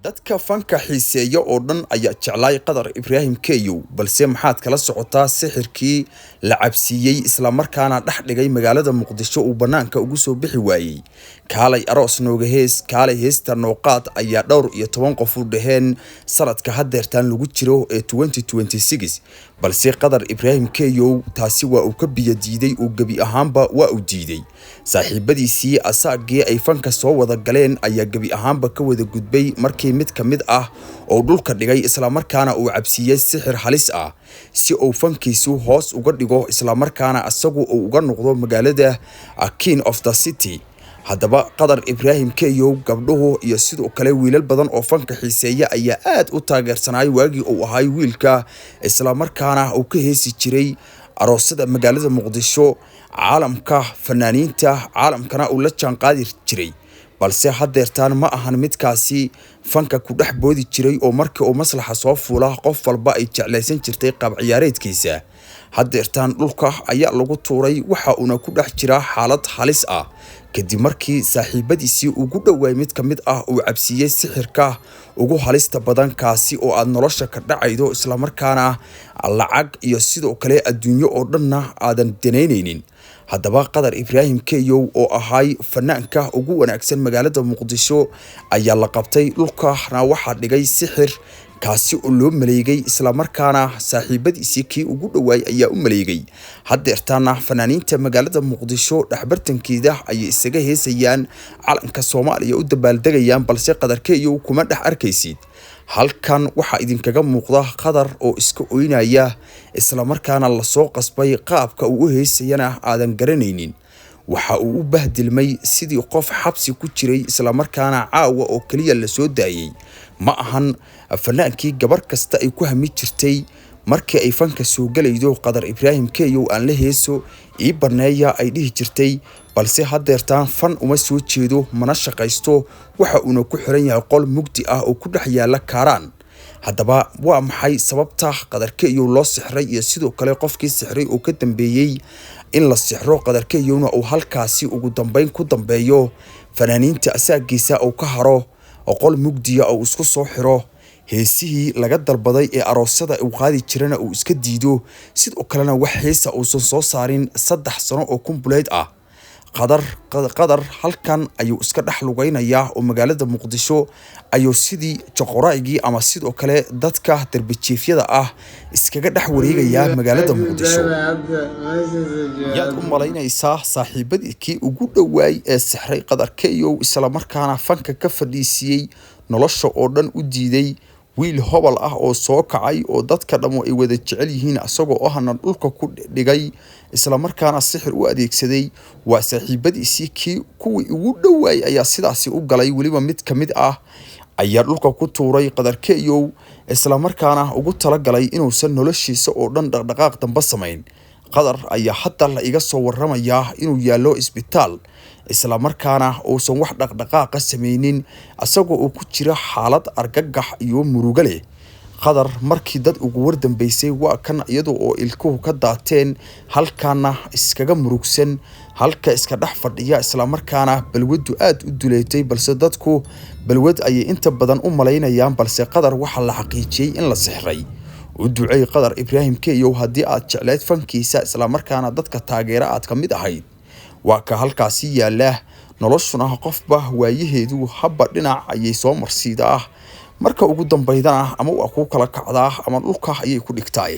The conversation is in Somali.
dadka fanka xiiseeya oo dhan ayaa jeclay Qadar Ibrahim Keyow balse maxaad kala socotaa sixirkii la cabsiiyay isla markaana dhex dhigay magaalada Muqdisho uu banaanka ugu soo bixi waayay kaalay aroos nooga kaalay heesta nooqaad ayaa dhowr iyo 10 qof u dhaheen sanadka hadeertan lagu jiro ee 2026 balse Qadar Ibrahim Keyow taasi waa uu ka biyo diiday oo gabi ahaanba waa uu diiday saaxiibadiisii asaagii ay fanka soo wada galeen ayaa gabi ahaanba ka wada gudbay markii mid ka mid ah oo dhulka dhigay isla markaana uu cabsiiyay sixir halis ah si uu fankiisu hoos uga dhigo isla markaana asagu uu uga noqdo magaalada King of the City. haddaba Qadar Ibrahim Keyow gabdhuhu iyo sidoo kale wiilal badan oo fanka xiiseeya ayaa aad u taageersanay waagii uu ahay wiilka isla markaana uu ka heesi jiray aroosada magaalada Muqdisho caalamka fanaaniinta caalamkana uu la jaan qaadi jiray balse hadeertan ma ahan midkaasi fanka ku dhex boodi jiray oo markii uu maslaxa soo fuula qof walba ay jeclaysan jirtay qaab ciyaareedkiisa hadeertan dhulka ayaa lagu tuuray waxa uu ku dhex jira xaalad halis ah kadib markii saaxiibadiisii ugu dhawaay mid ka mid ah uu cabsiiyay sixirka ugu halista badan kaasi oo aad nolosha ka dhacaydo isla markaana lacag iyo sidoo kale adduunyo oo dhanna aadan daneyneynin. haddaba Qadar Ibrahim Keyow oo ahay fanaanka ugu wanaagsan magaalada Muqdisho ayaa la qabtay dhulkana waxa dhigay sixir kaasi oo loo maleegay isla markaana saaxiibadiisii kii ugu dhawaay ayaa u maleegay hadeertana fanaaniinta magaalada Muqdisho dhaxbartankeeda ay isaga heesayaan calanka Soomaaliya u dabaaldegayaan balse Qadar Keyow kuma dhex arkaysid halkan waxa idinkaga muuqda Qadar oo iska ooynaya isla markaana la soo qasbay qaabka uu heesayana aadan garanaynin waxa uu u bahdilmay sidii qof xabsi ku jiray isla markaana caawa oo kaliya la soo daayay ma ahan fanaankii gabar kasta ay ku hami jirtay markii ay fanka soo galaydo Qadar Ibrahim Keyow aan la heeso ii barneeya ay dhihi jirtay balse hadeertan fan uma soo jeedo mana shaqaysto waxa uu ku xiran yahay qol mugdi ah oo ku dhex yaala Karaan. haddaba waa maxay sababta Qadar Keyow loo sixray iyo sidoo kale qofkii sixray oo ka dambeeyay in la sixro Qadar Keyowna uu halkaasi ugu dambeyn ku dambeeyo fanaaniinta asaagiisa oo ka haro qol mugdiya oo isku soo xiro heesihii laga dalbaday ee aroosada uu qaadi jirana uu iska diido sidoo kalena wax heesa uu soo saarin 3 sano oo kumbuleed ah. Qadar halkan ayuu iska dhex lugaynaya oo magaalada Muqdisho ayuu sidii joqoraygii ama sidoo kale dadka darbijiifyada ah iskaga dhex wareegaya magaalada Muqdisho. yaad u malaynaysaa saaxiibadii kii ugu dhawaay ee sixray Qadar Keyow isla markaana fanka ka fadhiisiyay nolosha oo dhan u diiday wiil hobol ah oo soo kacay oo dadka dhamo ay wada jecel yihiin asagoo ahna dhulka ku dhigay isla markaana sixir u adeegsaday waa saaxiibadiisii kii kuwii ugu dhawaay ayaa sidaasi u galay waliba mid ka mid ah ayaa dhulka ku tuuray Qadar Keyow isla markaana ugu tala galay inuusan noloshiisa oo dhan dhaqdhaqaaq damba sameyn. Qadar ayaa hadda la iga soo warramaya inuu yaalo isbitaal isla markaana uusan wax dhaqdhaqaaq sameynin asagoo uu ku jira xaalad argagax iyo murugo leh. Qadar markii dad ugu war dambeysay waa kan iyadoo oo ilkuhu ka daateen halkaana iskaga murugsan halka iska dhex fadhiya isla markaana balwadu aad u duleetay balse dadku balwad ay inta badan u maleynayaan balse Qadar waxa la xaqiijiyay in la sixray. u ducay Qadar Ibrahim Keyow haddii aad jeclayd fankiisa isla markaana dadka taageera aad ka mid ahayd waa ka halkaasi yaala noloshuna qofba waayaheedu habba dhinac ayay soo marsiidaa marka ugu dambeydana ama waa ku kala kacdaa ama dhulka ayay ku dhigtay.